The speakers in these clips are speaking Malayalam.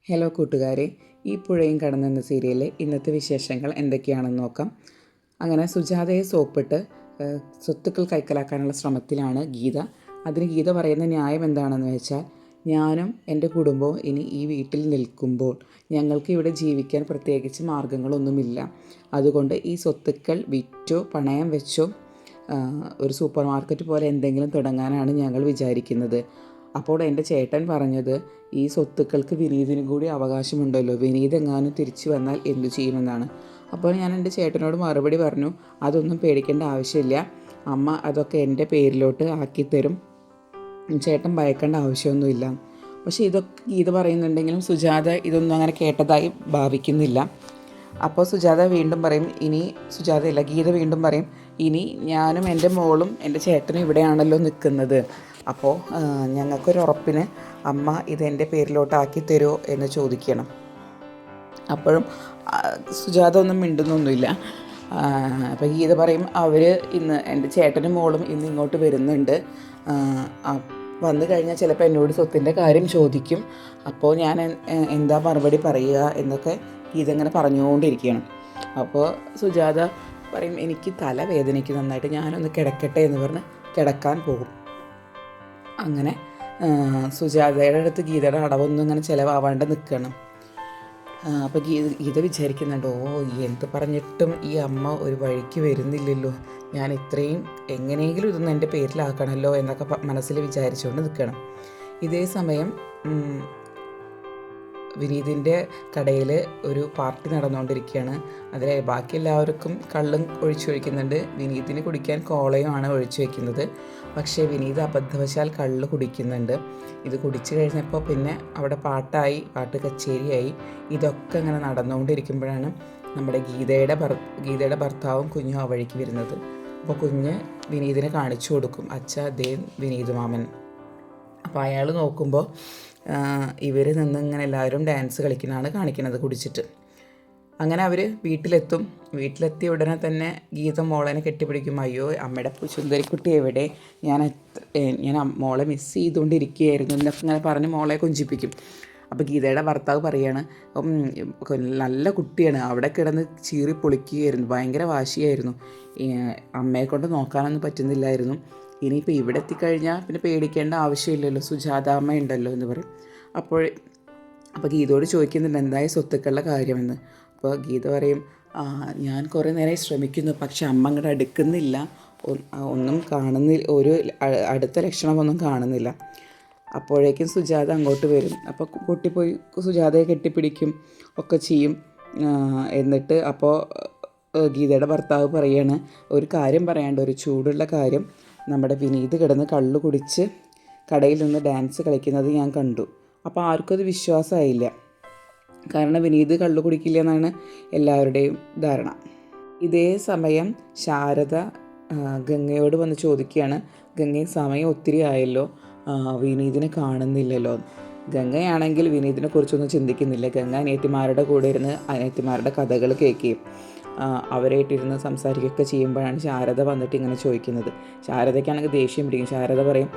ഹലോ കൂട്ടുകാരെ, ഈ പുഴയും കടന്നെന്ന സീരിയലിലെ ഇന്നത്തെ വിശേഷങ്ങൾ എന്തൊക്കെയാണെന്ന് നോക്കാം. അങ്ങനെ സുജാതയെ സോപ്പിട്ട് സ്വത്തുക്കൾ കൈക്കലാക്കാനുള്ള ശ്രമത്തിലാണ് ഗീത. അതിന് ഗീത പറയുന്ന ന്യായം എന്താണെന്ന് വെച്ചാൽ, ഞാനും എൻ്റെ കുടുംബവും ഇനി ഈ വീട്ടിൽ നിൽക്കുമ്പോൾ ഞങ്ങൾക്ക് ഇവിടെ ജീവിക്കാൻ പ്രത്യേകിച്ച് മാർഗങ്ങളൊന്നുമില്ല. അതുകൊണ്ട് ഈ സ്വത്തുക്കൾ വിറ്റോ പണയം വെച്ചോ ഒരു സൂപ്പർ മാർക്കറ്റ് പോലെ എന്തെങ്കിലും തുടങ്ങാനാണ് ഞങ്ങൾ വിചാരിക്കുന്നത്. അപ്പോൾ എൻ്റെ ചേട്ടൻ പറഞ്ഞത്, ഈ സ്വത്തുക്കൾക്ക് വിനീതിനും കൂടി അവകാശമുണ്ടല്ലോ, വിനീത് എങ്ങാനും തിരിച്ചു വന്നാൽ എന്തു ചെയ്യുമെന്നാണ്. അപ്പോൾ ഞാൻ എൻ്റെ ചേട്ടനോട് മറുപടി പറഞ്ഞു, അതൊന്നും പേടിക്കേണ്ട ആവശ്യമില്ല, അമ്മ അതൊക്കെ എൻ്റെ പേരിലോട്ട് ആക്കിത്തരും, ചേട്ടൻ ഭയക്കേണ്ട ആവശ്യമൊന്നുമില്ല. പക്ഷേ ഇതൊക്കെ ഗീത പറയുന്നുണ്ടെങ്കിലും സുജാത ഇതൊന്നും അങ്ങനെ കേട്ടതായി ഭാവിക്കുന്നില്ല. അപ്പോൾ സുജാത വീണ്ടും പറയും, ഗീത വീണ്ടും പറയും, ഇനി ഞാനും എൻ്റെ മോളും എൻ്റെ ചേട്ടനും ഇവിടെയാണല്ലോ നിൽക്കുന്നത്, അപ്പോൾ ഞങ്ങൾക്കൊരുറപ്പിന് അമ്മ ഇതെൻ്റെ പേരിലോട്ടാക്കി തരുമോ എന്ന് ചോദിക്കണം. അപ്പോഴും സുജാത ഒന്നും മിണ്ടുന്നൊന്നുമില്ല. അപ്പോൾ ഗീത പറയും, അവർ ഇന്ന് എൻ്റെ ചേട്ടനും മോളും ഇന്ന് ഇങ്ങോട്ട് വരുന്നുണ്ട്, വന്നു കഴിഞ്ഞാൽ ചിലപ്പോൾ എന്നോട് സ്വത്തിൻ്റെ കാര്യം ചോദിക്കും, അപ്പോൾ ഞാൻ എന്താ മറുപടി പറയുക എന്നൊക്കെ ഗീത ഇങ്ങനെ പറഞ്ഞുകൊണ്ടിരിക്കുകയാണ്. അപ്പോൾ സുജാത പറയും, എനിക്ക് തലവേദനയ്ക്ക് നന്നായിട്ട്, ഞാനൊന്ന് കിടക്കട്ടെ എന്ന് പറഞ്ഞ് കിടക്കാൻ പോകും. അങ്ങനെ സുജാതയുടെ അടുത്ത് ഗീതയുടെ അടവൊന്നും ഇങ്ങനെ ചിലവാവാണ്ട് നിൽക്കണം. അപ്പോൾ ഗീത വിചാരിക്കുന്നുണ്ട്, എന്ത് പറഞ്ഞിട്ടും ഈ അമ്മ ഒരു വഴിക്ക് വരുന്നില്ലല്ലോ, ഞാൻ ഇത്രയും എങ്ങനെയെങ്കിലും ഇതൊന്നും എൻ്റെ പേരിലാക്കണമല്ലോ എന്നൊക്കെ മനസ്സിൽ വിചാരിച്ചുകൊണ്ട് നിൽക്കണം. ഇതേ സമയം വിനീതിൻ്റെ കടയിൽ ഒരു പാർട്ടി നടന്നുകൊണ്ടിരിക്കുകയാണ്. അതിൽ ബാക്കി എല്ലാവർക്കും കള്ളും ഒഴിക്കുന്നുണ്ട്. വിനീതിന് കുടിക്കാൻ കോളയുമാണ് ഒഴിച്ചു വയ്ക്കുന്നത്. പക്ഷേ വിനീത് അബദ്ധവശാൽ കള്ള് കുടിക്കുന്നുണ്ട്. ഇത് കുടിച്ചു കഴിഞ്ഞപ്പോൾ പിന്നെ അവിടെ പാട്ട് കച്ചേരിയായി. ഇതൊക്കെ ഇങ്ങനെ നടന്നുകൊണ്ടിരിക്കുമ്പോഴാണ് നമ്മുടെ ഗീതയുടെ ഭർത്താവും കുഞ്ഞും ആ വഴിക്ക് വരുന്നത്. അപ്പോൾ കുഞ്ഞ് വിനീതിനെ കാണിച്ചു കൊടുക്കും, ദേ വിനീത് മാമൻ. അപ്പോൾ അയാൾ നോക്കുമ്പോൾ ഇവർ ഇങ്ങനെ എല്ലാവരും ഡാൻസ് കളിക്കുന്നതാണ് കാണിക്കുന്നത് കുടിച്ചിട്ട്. അങ്ങനെ അവർ വീട്ടിലെത്തിയ ഉടനെ തന്നെ ഗീത മോളനെ കെട്ടിപ്പിടിക്കും. അയ്യോ അമ്മയുടെ സുന്ദരിക്കുട്ടി എവിടെ, ഞാൻ മോളെ മിസ് ചെയ്തുകൊണ്ടിരിക്കുകയായിരുന്നു എന്നൊക്കെ ഇങ്ങനെ പറഞ്ഞ് മോളെ കൊഞ്ചിപ്പിക്കും. അപ്പോൾ ഗീതയുടെ ഭർത്താവ് പറയാണ്, നല്ല കുട്ടിയാണ്, അവിടെ കിടന്ന് ചീറി പൊളിക്കുകയായിരുന്നു, ഭയങ്കര വാശിയായിരുന്നു, അമ്മയെ കൊണ്ട് നോക്കാനൊന്നും പറ്റുന്നില്ലായിരുന്നു, ഇനിയിപ്പോൾ ഇവിടെ എത്തിക്കഴിഞ്ഞാൽ പിന്നെ പേടിക്കേണ്ട ആവശ്യമില്ലല്ലോ, സുജാത അമ്മ ഉണ്ടല്ലോ എന്ന് പറയും. അപ്പോൾ ഗീതയോട് ചോദിക്കുന്നുണ്ട് എന്തായ സ്വത്തുക്കളുടെ കാര്യമെന്ന്. അപ്പോൾ ഗീത പറയും, ഞാൻ കുറേ നേരമായി ശ്രമിക്കുന്നു, പക്ഷെ അമ്മ അങ്ങോട്ട് അടുക്കുന്നില്ല, ഒന്നും കാണുന്നില്ല, ഒരു അടുത്ത ലക്ഷണമൊന്നും കാണുന്നില്ല. അപ്പോഴേക്കും സുജാത അങ്ങോട്ട് വരും. അപ്പോൾ കുട്ടി പോയി സുജാതയെ കെട്ടിപ്പിടിക്കും ഒക്കെ ചെയ്യും. എന്നിട്ട് അപ്പോൾ ഗീതയുടെ ഭർത്താവ് പറയാണ്, ഒരു കാര്യം പറയാണ്ട്, ഒരു ചൂടുള്ള കാര്യം, നമ്മുടെ വിനീത് കിടന്ന് കള്ളു കുടിച്ച് കടയിൽ നിന്ന് ഡാൻസ് കളിക്കുന്നത് ഞാൻ കണ്ടു. അപ്പോൾ ആർക്കും അത് വിശ്വാസമായില്ല, കാരണം വിനീത് കള്ളു കുടിക്കില്ല എന്നാണ് എല്ലാവരുടെയും ധാരണ. ഇതേ സമയം ശാരദ ഗംഗയോട് വന്ന് ചോദിക്കുകയാണ്, ഗംഗയെ സമയം ഒത്തിരി ആയല്ലോ, വിനീതിനെ കാണുന്നില്ലല്ലോ. ഗംഗയാണെങ്കിൽ വിനീതിനെ കുറിച്ചൊന്നും ചിന്തിക്കുന്നില്ല. ഗംഗ അനിയത്തിമാരുടെ കൂടെ ഇരുന്ന് അനിയത്തിമാരുടെ കഥകൾ കേൾക്കുകയും അവരായിട്ടിരുന്ന് സംസാരിക്കുകയൊക്കെ ചെയ്യുമ്പോഴാണ് ശാരദ വന്നിട്ട് ഇങ്ങനെ ചോദിക്കുന്നത്. ശാരദയ്ക്കാണെങ്കിൽ ദേഷ്യം പിടിക്കും. ശാരദ പറയും,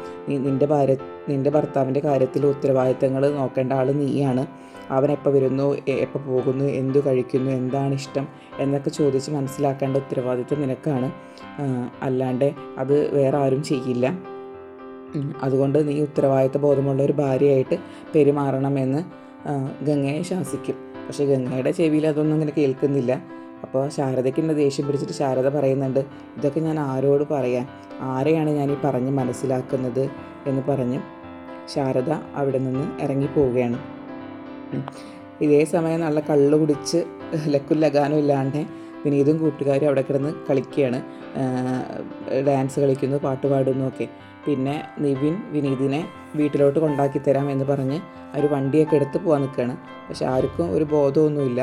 നിൻ്റെ ഭർത്താവിൻ്റെ കാര്യത്തിൽ ഉത്തരവാദിത്തങ്ങൾ നോക്കേണ്ട ആൾ നീയാണ്, അവൻ എപ്പോൾ വരുന്നു, എപ്പോൾ പോകുന്നു, എന്തു കഴിക്കുന്നു, എന്താണ് ഇഷ്ടം എന്നൊക്കെ ചോദിച്ച് മനസ്സിലാക്കേണ്ട ഉത്തരവാദിത്തം നിനക്കാണ്, അല്ലാണ്ട് അത് വേറെ ആരും ചെയ്യില്ല. അതുകൊണ്ട് നീ ഉത്തരവാദിത്ത ബോധമുള്ള ഒരു ഭാര്യയായിട്ട് പെരുമാറണമെന്ന് ഗംഗയെ ശാസിക്കും. പക്ഷേ ഗംഗയുടെ ചെവിയിൽ അതൊന്നും ഇങ്ങനെ കേൾക്കുന്നില്ല. അപ്പോൾ ശാരദയ്ക്ക് എന്നെ ദേഷ്യം പിടിച്ചിട്ട് ശാരദ പറയുന്നുണ്ട്, ഇതൊക്കെ ഞാൻ ആരോട് പറയാൻ, ആരെയാണ് ഞാൻ ഈ പറഞ്ഞ് മനസ്സിലാക്കുന്നത് എന്ന് പറഞ്ഞ് ശാരദ അവിടെ നിന്ന് ഇറങ്ങിപ്പോവുകയാണ്. ഇതേ സമയം നല്ല കള്ളു കുടിച്ച് ലക്കും ലഗാനും ഇല്ലാണ്ട് വിനീതും കൂട്ടുകാരും അവിടെ കിടന്ന് കളിക്കുകയാണ്, ഡാൻസ് കളിക്കുന്നു, പാട്ട് പാടുന്നു ഒക്കെ. പിന്നെ നിവിൻ വിനീതിനെ വീട്ടിലോട്ട് കൊണ്ടാക്കി തരാം എന്ന് പറഞ്ഞ് ഒരു വണ്ടിയൊക്കെ എടുത്ത് പോകാൻ നിൽക്കുകയാണ്. പക്ഷെ ആർക്കും ഒരു ബോധമൊന്നുമില്ല.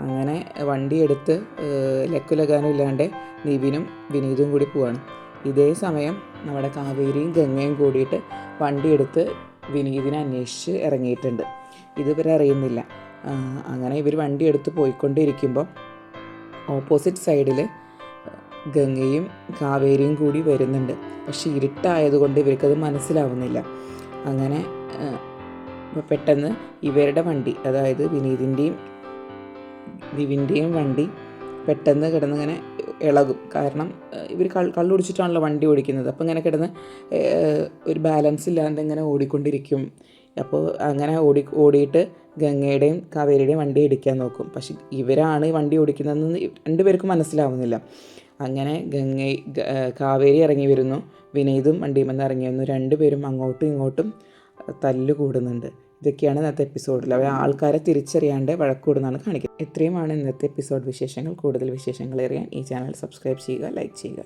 അങ്ങനെ വണ്ടിയെടുത്ത് ലക്കുലഗാനും ഇല്ലാണ്ട് നിവിനും വിനീതും കൂടി പോവാണ്. ഇതേ സമയം നമ്മുടെ കാവേരിയും ഗംഗയും കൂടിയിട്ട് വണ്ടിയെടുത്ത് വിനീതിനെ അന്വേഷിച്ച് ഇറങ്ങിയിട്ടുണ്ട്. ഇതുവരെ അറിയുന്നില്ല. അങ്ങനെ ഇവർ വണ്ടിയെടുത്ത് പോയിക്കൊണ്ടിരിക്കുമ്പോൾ ഓപ്പോസിറ്റ് സൈഡിൽ ഗംഗയും കാവേരിയും കൂടി വരുന്നുണ്ട്. പക്ഷേ ഇരുട്ടായതുകൊണ്ട് ഇവർക്കത് മനസ്സിലാവുന്നില്ല. അങ്ങനെ അപ്പോൾ പെട്ടെന്ന് ഇവരുടെ വണ്ടി, അതായത് വിനീതിൻ്റെയും ദിവിൻ്റെയും വണ്ടി പെട്ടെന്ന് കിടന്നിങ്ങനെ ഇളകും. കാരണം ഇവർ കള്ളു കുടിച്ചിട്ടാണല്ലോ വണ്ടി ഓടിക്കുന്നത്. അപ്പോൾ ഇങ്ങനെ കിടന്ന് ഒരു ബാലൻസ് ഇല്ലാണ്ട് ഇങ്ങനെ ഓടിക്കൊണ്ടിരിക്കും. അപ്പോൾ അങ്ങനെ ഓടിയിട്ട് ഗംഗയുടെയും കാവേരിയുടെയും വണ്ടി ഇടിക്കാൻ നോക്കും. പക്ഷെ ഇവരാണ് വണ്ടി ഓടിക്കുന്നതെന്ന് രണ്ടുപേർക്കും മനസ്സിലാവുന്നില്ല. അങ്ങനെ കാവേരി ഇറങ്ങി വരുന്നു, വിനീതും വണ്ടിയുമെന്ന് ഇറങ്ങി വന്നു. രണ്ടുപേരും അങ്ങോട്ടും ഇങ്ങോട്ടും തല്ല് കൂടുന്നുണ്ട്. ഇതൊക്കെയാണ് ഇന്നത്തെ എപ്പിസോഡിൽ. അവർ ആൾക്കാരെ തിരിച്ചറിയാണ്ട് വഴക്കൂടുന്നതാണ് കാണിക്കുന്നത്. ഇത്രയുമാണ് ഇന്നത്തെ എപ്പിസോഡ് വിശേഷങ്ങൾ. കൂടുതൽ വിശേഷങ്ങൾ അറിയാൻ ഈ ചാനൽ സബ്സ്ക്രൈബ് ചെയ്യുക, ലൈക്ക് ചെയ്യുക.